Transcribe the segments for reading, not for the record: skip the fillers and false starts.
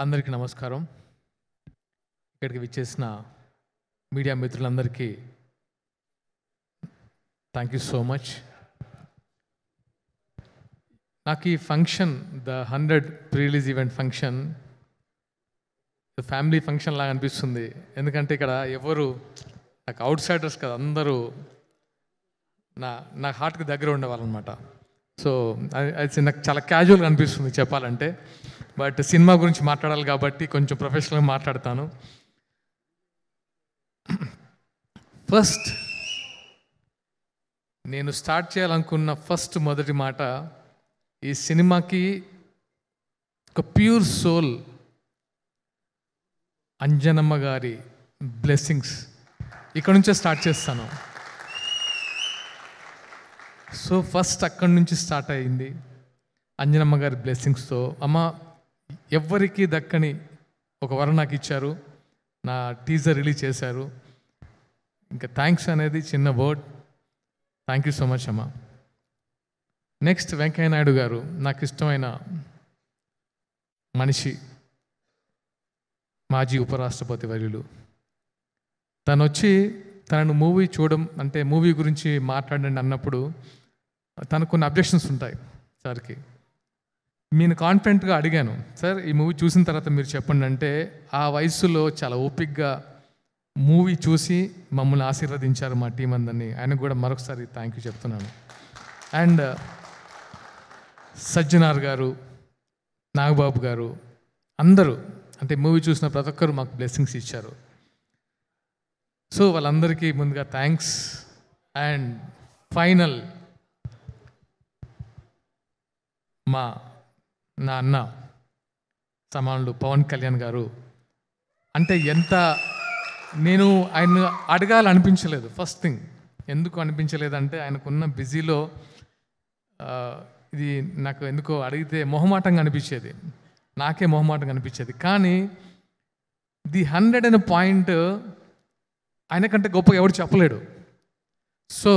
అందరికీ నమస్కారం. ఇక్కడికి విచ్చేసిన మీడియా మిత్రులందరికీ థ్యాంక్ యూ సో మచ్. నాకు ఈ function the 100 pre-release event function family function లాగా అనిపిస్తుంది. ఎందుకంటే ఇక్కడ ఎవరు నాకు అవుట్ సైడర్స్ కదా, అందరూ నా హార్ట్కి దగ్గర ఉండేవాళ్ళు అనమాట. సో అది నాకు చాలా క్యాజువల్గా అనిపిస్తుంది చెప్పాలంటే. బట్ సినిమా గురించి మాట్లాడాలి కాబట్టి కొంచెం ప్రొఫెషనల్గా మాట్లాడతాను. ఫస్ట్ నేను స్టార్ట్ చేయాలనుకున్న మొదటి మాట, ఈ సినిమాకి ఒక ప్యూర్ సోల్ అంజనమ్మ గారి బ్లెస్సింగ్స్ ఇక్కడ నుంచే స్టార్ట్ చేస్తాను. సో ఫస్ట్ అక్కడి నుంచి స్టార్ట్ అయింది అంజనమ్మ గారి బ్లెస్సింగ్స్తో. అమ్మ ఎవ్వరికీ దక్కని ఒక వరం నాకు ఇచ్చారు, నా టీజర్ రిలీజ్ చేశారు. ఇంకా థ్యాంక్స్ అనేది చిన్న word. Thank you so much అమ్మ. నెక్స్ట్ వెంకయ్య నాయుడు గారు, నాకు ఇష్టమైన మనిషి, మాజీ ఉపరాష్ట్రపతి వర్యులు. తను వచ్చి తనను మూవీ చూడడం అంటే మూవీ గురించి మాట్లాడండి అన్నప్పుడు తనకు కొన్ని అబ్జెక్షన్స్ ఉంటాయి సార్కి. నేను కాన్ఫిడెంట్గా అడిగాను, సార్ ఈ మూవీ చూసిన తర్వాత మీరు చెప్పండి అంటే ఆ వయసులో చాలా ఓపిక్గా మూవీ చూసి మమ్మల్ని ఆశీర్వదించారు మా టీం అందరినీ. ఆయనకు కూడా మరొకసారి థ్యాంక్ యూ చెప్తున్నాను. అండ్ సజ్జనార్ గారు, నాగబాబు గారు, అందరూ అంటే మూవీ చూసిన ప్రతి ఒక్కరు మాకు బ్లెస్సింగ్స్ ఇచ్చారు. సో వాళ్ళందరికీ ముందుగా థ్యాంక్స్. అండ్ ఫైనల్ నా అన్న సమానులు పవన్ కళ్యాణ్ గారు. అంటే నేను ఆయన అడగాలనిపించలేదు. ఫస్ట్ థింగ్ ఎందుకు అనిపించలేదంటే ఆయనకున్న బిజీలో ఇది నాకు ఎందుకో అడిగితే మొహమాటంగా అనిపించేది, నాకే మొహమాటంగా అనిపించేది. కానీ ది 100 అనే పాయింట్ ఆయనకంటే గొప్పగా ఎవరు చెప్పలేడు. సో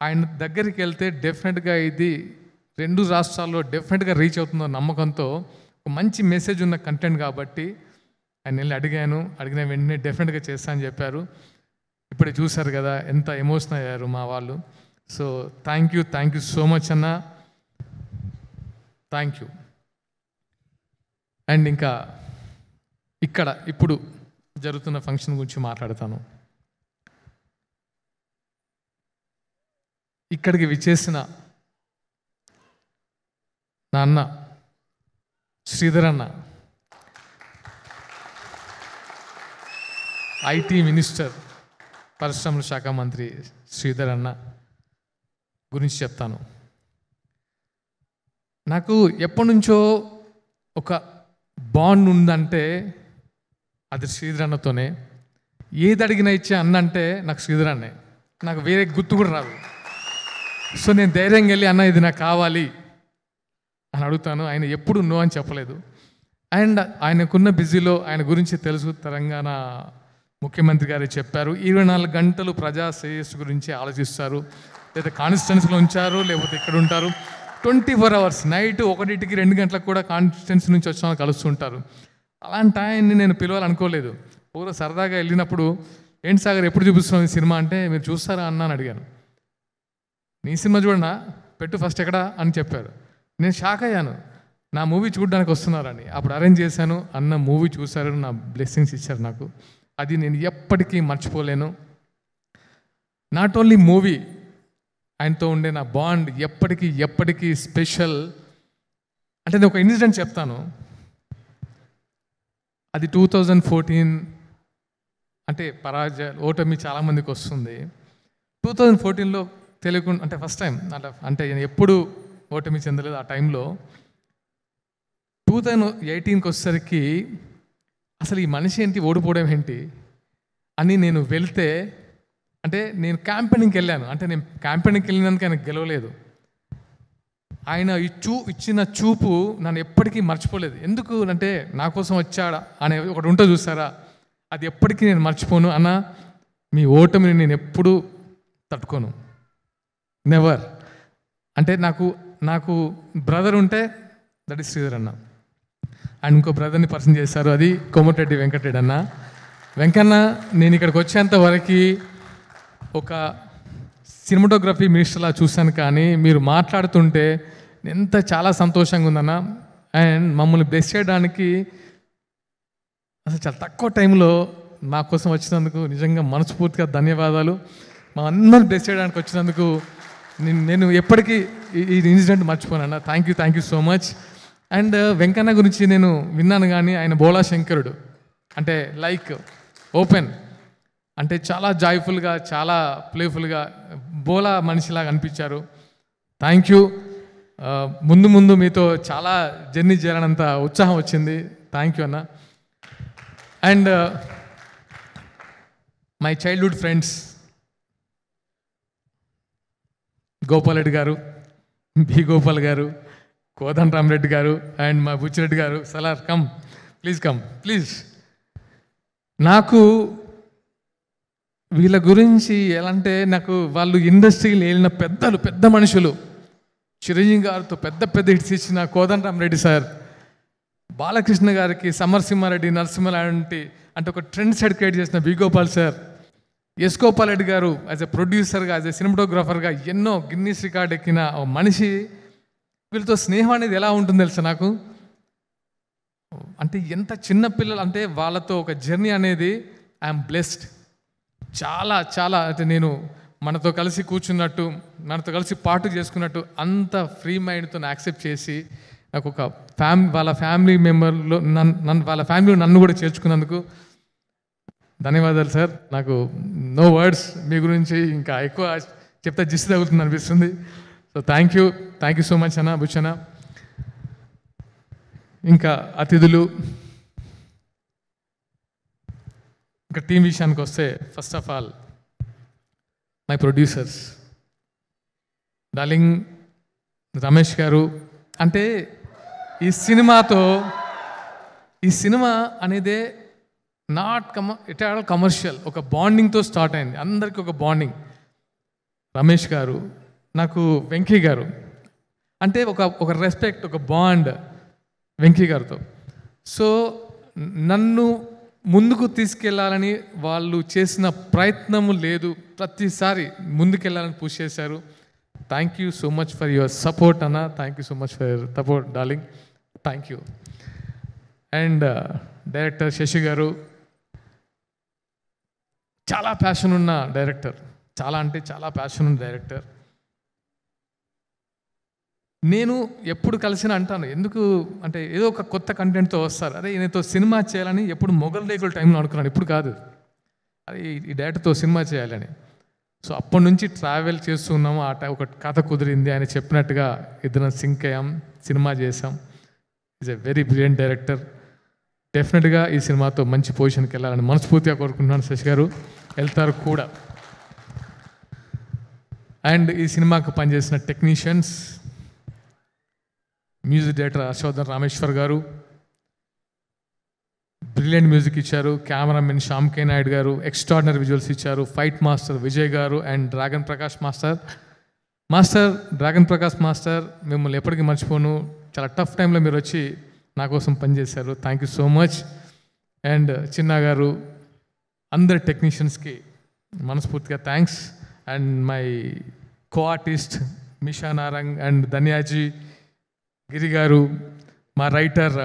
ఆయన దగ్గరికి వెళ్తే డెఫినెట్గా ఇది 2 రాష్ట్రాల్లో డెఫినెట్గా రీచ్ అవుతుందో నమ్మకంతో ఒక మంచి మెసేజ్ ఉన్న కంటెంట్ కాబట్టి ఆయన వెళ్ళి అడిగిన వెంటనే డెఫినెట్గా చేస్తా అని చెప్పారు. ఇప్పుడే చూశారు కదా ఎంత ఎమోషనల్ అయ్యారు మా వాళ్ళు. So thank you so much అన్న, థ్యాంక్ యూ. అండ్ ఇంకా ఇప్పుడు జరుగుతున్న ఫంక్షన్ గురించి మాట్లాడతాను. ఇక్కడికి విచ్చేసిన నా అన్న శ్రీధర్ అన్న, ఐటీ మినిస్టర్, పరిశ్రమల శాఖ మంత్రి శ్రీధర్ అన్న గురించి చెప్తాను. నాకు ఎప్పటి నుంచో ఒక బాండ్ ఉందంటే అది శ్రీధర్ అన్నతోనే. ఏది అడిగినా ఇచ్చే అన్న అంటే నాకు శ్రీధర్ అన్నే, నాకు వేరే గుర్తు కూడా రాదు. సో నేను ధైర్యంగా వెళ్ళి అన్న ఇది నాకు కావాలి అని అడుగుతాను. ఆయన ఎప్పుడు నో అని చెప్పలేదు. అండ్ ఆయనకున్న బిజీలో ఆయన గురించి తెలుసు, తెలంగాణ ముఖ్యమంత్రి గారు చెప్పారు 24 గంటలు ప్రజా శ్రేయస్సు గురించి ఆలోచిస్తారు. లేదా కాన్స్టిట్యున్సీలో ఉంచారు, లేకపోతే ఇక్కడ ఉంటారు 24 hours. నైట్ 1కి 2 గంటలకు కూడా కాన్స్టిట్యున్సీ నుంచి వచ్చిన కలుస్తుంటారు. అలాంటి ఆయన్ని నేను పిలవాలనుకోలేదు. పూర్వ సరదాగా వెళ్ళినప్పుడు ఏంటి సాగర్ ఎప్పుడు చూపిస్తున్నాం ఈ సినిమా అంటే మీరు చూస్తారా అన్న అని అడిగాను. నీ సినిమా చూడనా, పెట్టు ఫస్ట్ ఎక్కడా అని చెప్పారు. నేను షాక్ అయ్యాను, నా మూవీ చూడడానికి వస్తున్నారని. అప్పుడు అరేంజ్ చేశాను, అన్న మూవీ చూశారు, నా బ్లెస్సింగ్స్ ఇచ్చారు నాకు. అది నేను ఎప్పటికీ మర్చిపోలేను. నాట్ ఓన్లీ మూవీ, ఆయనతో ఉండే నా బాండ్ ఎప్పటికీ స్పెషల్. అంటే నేను ఒక ఇన్సిడెంట్ చెప్తాను. అది 2014. అంటే ఓటమి చాలామందికి వస్తుంది. 2014లో తెలియకుండా అంటే ఫస్ట్ టైం అంటే నేను ఎప్పుడు ఓటమి చెందలేదు. ఆ టైంలో 2018కి వచ్చేసరికి అసలు ఈ మనిషి ఏంటి, ఓడిపోవడం ఏంటి అని నేను వెళ్తే, అంటే నేను క్యాంపెయినింగ్కి వెళ్ళాను. అంటే నేను క్యాంపెయినింగ్కి వెళ్ళినందుకు ఆయన గెలవలేదు. ఆయన ఇచ్చిన చూపు నన్ను ఎప్పటికీ మర్చిపోలేదు. ఎందుకు అంటే నా కోసం వచ్చాడా అనే ఒకటి ఉంటుంది చూసారా, అది ఎప్పటికీ నేను మర్చిపోను. అన్న మీ ఓటమిని నేను ఎప్పుడూ తట్టుకోను, నెవర్. అంటే నాకు బ్రదర్ ఉంటే దట్ ఈస్ శ్రీధర్ అన్న. అండ్ ఇంకో బ్రదర్ని పరిచయం చేశారు, అది కోమటిరెడ్డి వెంకటరెడ్డి అన్న. వెంకన్న, నేను ఇక్కడికి వచ్చేంత వరకు ఒక సినిమాటోగ్రఫీ మినిస్టర్లా చూశాను, కానీ మీరు మాట్లాడుతుంటే ఎంత చాలా సంతోషంగా ఉందన్న. అండ్ మమ్మల్ని బ్లెస్ చేయడానికి అసలు చాలా తక్కువ టైంలో మా కోసం వచ్చినందుకు నిజంగా మనస్ఫూర్తిగా ధన్యవాదాలు. మా అందరిని బ్లెస్ చేయడానికి వచ్చినందుకు నేను ఎప్పటికీ ఈ ఇన్సిడెంట్ మర్చిపోనన్నా. Thank you so much. And Venkanna గురించి నేను విన్నాను, కానీ ఆయన బోలా శంకరుడు, అంటే లైక్ ఓపెన్, అంటే చాలా జాయ్ఫుల్గా, చాలా ప్లేఫుల్గా బోలా మనిషిలాగా అనిపించారు. Thank you. ముందు మీతో చాలా జర్నీ చేయాలన్నంత ఉత్సాహం వచ్చింది. థ్యాంక్ యూ అన్న. And my childhood friends Gopal Reddy గారు, బి గోపాల్ గారు, కోదండ రామరెడ్డి గారు, అండ్ మా బుచ్చిరెడ్డి గారు. Salaar come please. నాకు వీళ్ళ గురించి ఎలా అంటే, నాకు వాళ్ళు ఇండస్ట్రీలో వెళ్ళిన పెద్ద మనుషులు, చిరంజీవి గారితో పెద్ద హిట్స్ ఇచ్చిన కోదండ రామరెడ్డి సార్, బాలకృష్ణ గారికి సమరసింహారెడ్డి, నరసింహ లాంటి అంటే ఒక ట్రెండ్ సెట్ క్రియేట్ చేసిన B Gopal sir, S Gopal Reddy garu as ఎ ప్రొడ్యూసర్గా, యాజ్ ఎ సినిమాటోగ్రాఫర్గా ఎన్నో గిన్నీస్ రికార్డ్ ఎక్కిన మనిషి. వీళ్ళతో స్నేహం అనేది ఎలా ఉంటుంది తెలుసా నాకు, అంటే ఎంత చిన్న పిల్లలు అంటే వాళ్ళతో ఒక జర్నీ అనేది ఐఎమ్ బ్లెస్డ్. చాలా అంటే నేను మనతో కలిసి కూర్చున్నట్టు, మనతో కలిసి పాటు చేసుకున్నట్టు అంత ఫ్రీ మైండ్తో యాక్సెప్ట్ చేసి నాకు ఒక వాళ్ళ ఫ్యామిలీ మెంబర్లో వాళ్ళ ఫ్యామిలీలో నన్ను కూడా చేర్చుకున్నందుకు ధన్యవాదాలు సార్. నాకు నో వర్డ్స్, మీ గురించి ఇంకా ఎక్కువ చెప్తే జిస్ట్ తగులుతుంది అనిపిస్తుంది. So thank you so much అన్న, బుచ్చన్న. ఇంకా అతిథులు, ఇంకా టీం విషయానికి వస్తే, first of all my producers darling Ramesh గారు. అంటే ఈ సినిమా అనేదే ఇట్ ఆల్ కమర్షియల్, ఒక బాండింగ్తో స్టార్ట్ అయింది, అందరికీ ఒక బాండింగ్. రమేష్ గారు, నాకు వెంకీ గారు అంటే ఒక రెస్పెక్ట్, ఒక బాండ్ వెంకీ గారితో. సో నన్ను ముందుకు తీసుకెళ్లాలని వాళ్ళు చేసిన ప్రయత్నము లేదు, ప్రతిసారి ముందుకెళ్ళాలని పుష్ చేశారు. Thank you so much for your support అన్న. Thank you so much for your support darling. Thank you. And director Shashi గారు, చాలా ప్యాషన్ ఉన్న డైరెక్టర్, చాలా ప్యాషన్ ఉన్న డైరెక్టర్. నేను ఎప్పుడు కలిసిన అంటాను, ఎందుకు అంటే ఏదో ఒక కొత్త కంటెంట్తో వస్తారు, అదే ఈయనతో సినిమా చేయాలని ఎప్పుడు మొగల్ రేకుల టైంలో అనుకున్నాను, ఇప్పుడు కాదు, అది ఈ డైరెక్టర్తో సినిమా చేయాలని. సో అప్పటి నుంచి ట్రావెల్ చేస్తున్నాము, ఒక కథ కుదిరింది, ఆయన చెప్పినట్టుగా ఇద్దరం సింక్ అయ్యాం, సినిమా చేసాం. Is a very brilliant director. డెఫినెట్గా ఈ సినిమాతో మంచి పొజిషన్కి వెళ్ళాలని మనస్ఫూర్తిగా కోరుకుంటున్నాను. శశి గారు వెళ్తారు కూడా. అండ్ ఈ సినిమాకు పనిచేసిన technicians, music director Harshavardhan Rameshwar garu brilliant music ఇచ్చారు, cameraman Shyam K Naidu garu extraordinary visuals ఇచ్చారు, fight master Vijay garu and Dragon Prakash Dragon Prakash master, మిమ్మల్ని ఎప్పటికీ మర్చిపోను. చాలా టఫ్ టైంలో మీరు వచ్చి నా కోసం పనిచేశారు. Thank you so much. And Chinna గారు, అందరి టెక్నీషియన్స్కి మనస్ఫూర్తిగా thanks. And my co artist Misha Narang and ధన్యాజీ, గిరి గారు, మా రైటర్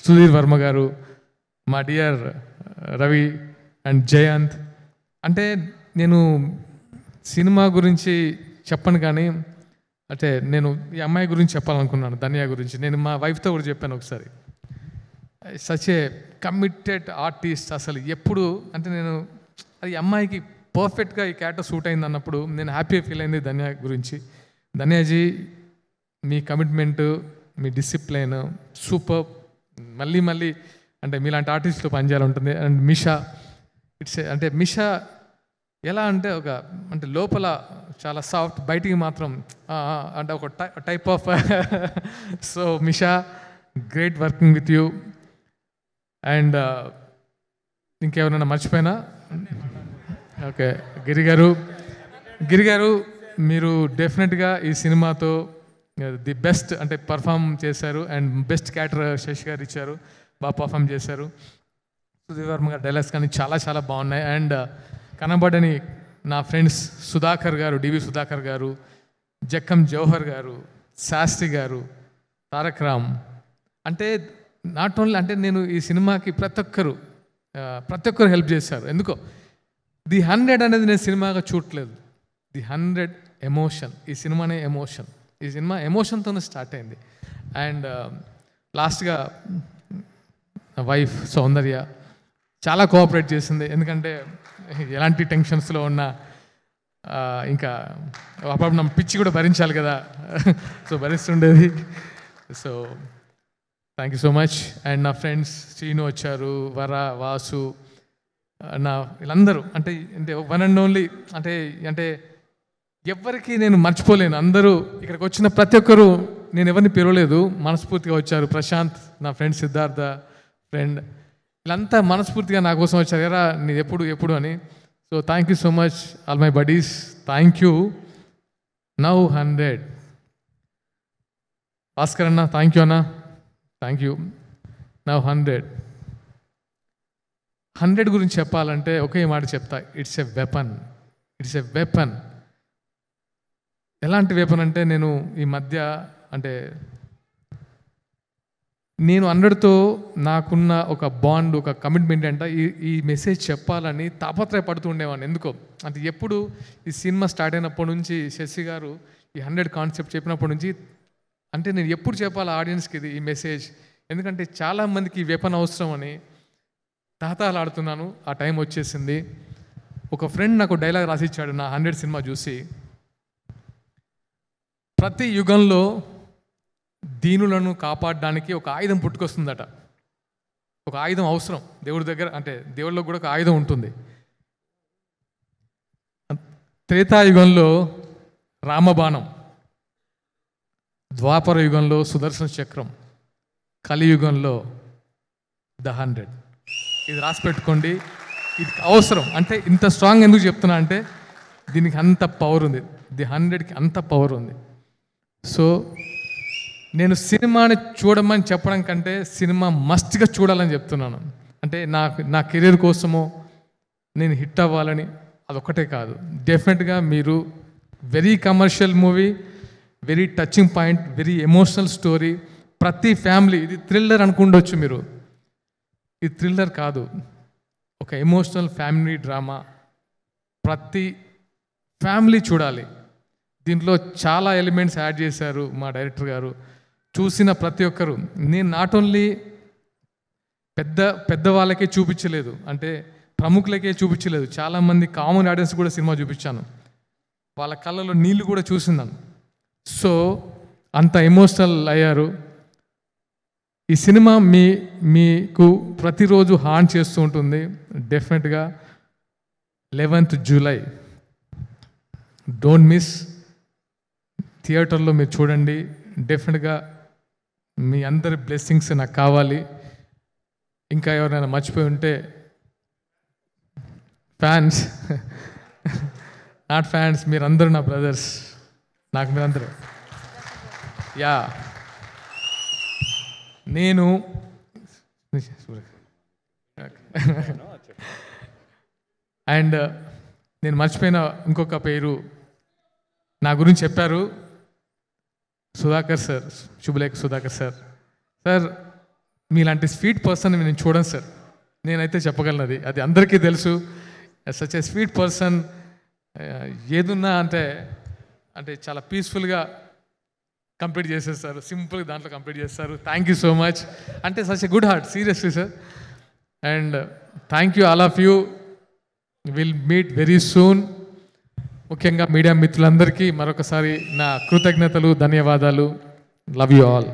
సుధీర్ వర్మ గారు, మా డియర్ రవి అండ్ జయంత్. అంటే నేను సినిమా గురించి చెప్పను, కానీ అంటే నేను ఈ అమ్మాయి గురించి చెప్పాలనుకున్నాను, ధన్య గురించి. నేను మా వైఫ్తో కూడా చెప్పాను ఒకసారి. Such a committed artist. అసలు ఎప్పుడు అంటే నేను అది అమ్మాయికి పర్ఫెక్ట్గా ఈ క్యారెక్టర్ సూట్ అయింది అన్నప్పుడు నేను హ్యాపీగా ఫీల్ అయింది ధన్య గురించి. ధన్యాజీ, మీ కమిట్మెంటు, మీ డిసిప్లైన్ సూపర్. మళ్ళీ అంటే మీలాంటి ఆర్టిస్ట్తో పనిచేయాలంటుంది. అండ్ మిషా, అంటే మిషా ఎలా అంటే అంటే లోపల చాలా సాఫ్ట్, బయటికి మాత్రం అంటే ఒక type of. So Misha, great working with you. And ఇంకెవరైనా మర్చిపోయినా? ఓకే, గిరి గారు మీరు డెఫినెట్గా ఈ సినిమాతో ది బెస్ట్ అంటే పర్ఫామ్ చేశారు. అండ్ బెస్ట్ క్యారెక్టర్ శశి గారు ఇచ్చారు, బాగా పర్ఫామ్ చేశారు. సుధీర్ వర్మ గారు డైలాగ్స్ కానీ చాలా చాలా బాగున్నాయి. అండ్ కనబడని నా ఫ్రెండ్స్ సుధాకర్ గారు, డివి సుధాకర్ గారు, జక్కం జవహర్ గారు, శాస్త్రి గారు, తారక్ రామ్, అంటే నాట్ ఓన్లీ అంటే నేను ఈ సినిమాకి ప్రతి ఒక్కరు హెల్ప్ చేశారు. ఎందుకో ది 100 అనేది నేను సినిమాగా చూడట్లేదు, ది 100 ఎమోషన్. ఈ సినిమానే ఎమోషన్, ఈ సినిమా ఎమోషన్తోనే స్టార్ట్ అయింది. అండ్ లాస్ట్గా వైఫ్ సౌందర్య చాలా కోఆపరేట్ చేసింది. ఎందుకంటే ఎలాంటి టెన్షన్స్లో ఉన్నా ఇంకా అప్పుడు నా పిచ్చి కూడా భరించాలి కదా, సో భరిస్తుండేది. So thank you so much. And నా ఫ్రెండ్స్ శ్రీను వచ్చారు, వర, వాసు, నా వీళ్ళందరూ అంటే వన్ అండ్ ఓన్లీ అంటే ఎవరికి నేను మర్చిపోలేను. అందరూ ఇక్కడికి వచ్చిన ప్రతి ఒక్కరూ, నేను ఎవరిని పిలవలేదు, మనస్ఫూర్తిగా వచ్చారు. ప్రశాంత్ నా ఫ్రెండ్, సిద్ధార్థ ఫ్రెండ్, వీళ్ళంతా మనస్ఫూర్తిగా నా కోసం వచ్చారు. ఎరా నీ ఎప్పుడు అని. So thank you so much all my buddies, thank you. Now 100. Bhaskar అన్న థ్యాంక్ యూ అన్న, థ్యాంక్ యూ. నౌ 100 గురించి చెప్పాలంటే ఒకే మాట చెప్తా, ఇట్స్ ఎ వెపన్. ఎలాంటి వెపన్ అంటే నేను ఈ మధ్య అంటే నేను 100తో నాకున్న ఒక బాండ్, ఒక కమిట్మెంట్ అంటే ఈ మెసేజ్ చెప్పాలని తాపత్రయపడుతూ ఉండేవాడిని. ఎందుకో అంటే ఎప్పుడు ఈ సినిమా స్టార్ట్ అయినప్పటి నుంచి శశి గారు ఈ 100 కాన్సెప్ట్ చెప్పినప్పటి నుంచి అంటే నేను ఎప్పుడు చెప్పాలి ఆడియన్స్కి ఈ మెసేజ్, ఎందుకంటే చాలామందికి ఈ వెపన్ అవసరం అని తహతహలాడుతున్నాను. ఆ టైం వచ్చేసింది. ఒక ఫ్రెండ్ నాకు డైలాగ్ రాసిచ్చాడు నా 100 సినిమా చూసి, ప్రతి యుగంలో దీనులను కాపాడడానికి ఒక ఆయుధం పుట్టుకొస్తుందట. ఒక ఆయుధం అవసరం దేవుడి దగ్గర, అంటే దేవుళ్ళలో కూడా ఒక ఆయుధం ఉంటుంది. త్రేతాయుగంలో రామబాణం, ద్వాపర యుగంలో సుదర్శన చక్రం, కలియుగంలో ద 100. ఇది రాసి పెట్టుకోండి, ఇది అవసరం. అంటే ఇంత స్ట్రాంగ్ ఎందుకు చెప్తున్నా అంటే దీనికి అంత పవర్ ఉంది, ది 100కి అంత పవర్ ఉంది. సో నేను సినిమాని చూడమని చెప్పడం కంటే సినిమా మస్ట్గా చూడాలని చెప్తున్నాను. అంటే నా కెరీర్ కోసమో నేను హిట్ అవ్వాలని అదొక్కటే కాదు, డెఫినెట్గా మీరు very commercial movie, very touching point, very emotional story. ప్రతి ఫ్యామిలీ, ఇది థ్రిల్లర్ అనుకుండొచ్చు మీరు, ఇది థ్రిల్లర్ కాదు, ఒక ఎమోషనల్ ఫ్యామిలీ డ్రామా. ప్రతి ఫ్యామిలీ చూడాలి. దీంట్లో చాలా ఎలిమెంట్స్ యాడ్ చేశారు మా డైరెక్టర్ గారు. చూసిన ప్రతి ఒక్కరు, నేను నాట్ ఓన్లీ పెద్ద వాళ్ళకే చూపించలేదు, అంటే ప్రముఖులకే చూపించలేదు, చాలామంది కామన్ ఆడియన్స్ కూడా సినిమా చూపించాను. వాళ్ళ కళ్ళలో నీళ్ళు కూడా చూసినాను. సో అంత ఎమోషనల్ అయ్యారు. ఈ సినిమా మీకు ప్రతిరోజు హార్న్ చేస్తూ ఉంటుంది. డెఫినెట్గా 11th జూలై డోంట్ మిస్. థియేటర్లో మీరు చూడండి. డెఫినెట్గా మీ అందరి బ్లెస్సింగ్స్ నాకు కావాలి. ఇంకా ఎవరైనా మర్చిపోయి ఉంటే ఫ్యాన్స్, నాట్ ఫ్యాన్స్, మీరందరూ నా బ్రదర్స్, నాకు మీరందరూ. యా నేను అండ్ నేను మర్చిపోయిన ఇంకొక పేరు నా గురించి చెప్పారు, సుధాకర్ సార్, శుభలేఖ సుధాకర్ సార్. సార్ మీలాంటి స్వీట్ పర్సన్ నేను చూడను సార్, నేనైతే చెప్పగలను, అది అందరికీ తెలుసు. సచ్ ఏ స్వీట్ పర్సన్, ఏదున్నా అంటే చాలా పీస్ఫుల్గా కంప్లీట్ చేసేస్తారు, సింపుల్గా దాంట్లో కంప్లీట్ చేస్తారు. Thank you so much. అంటే such a good heart, seriously sir. And thank you all of you. Will meet very soon. ముఖ్యంగా మీడియా మిత్రులందరికీ మరొకసారి నా కృతజ్ఞతలు, ధన్యవాదాలు. Love you all.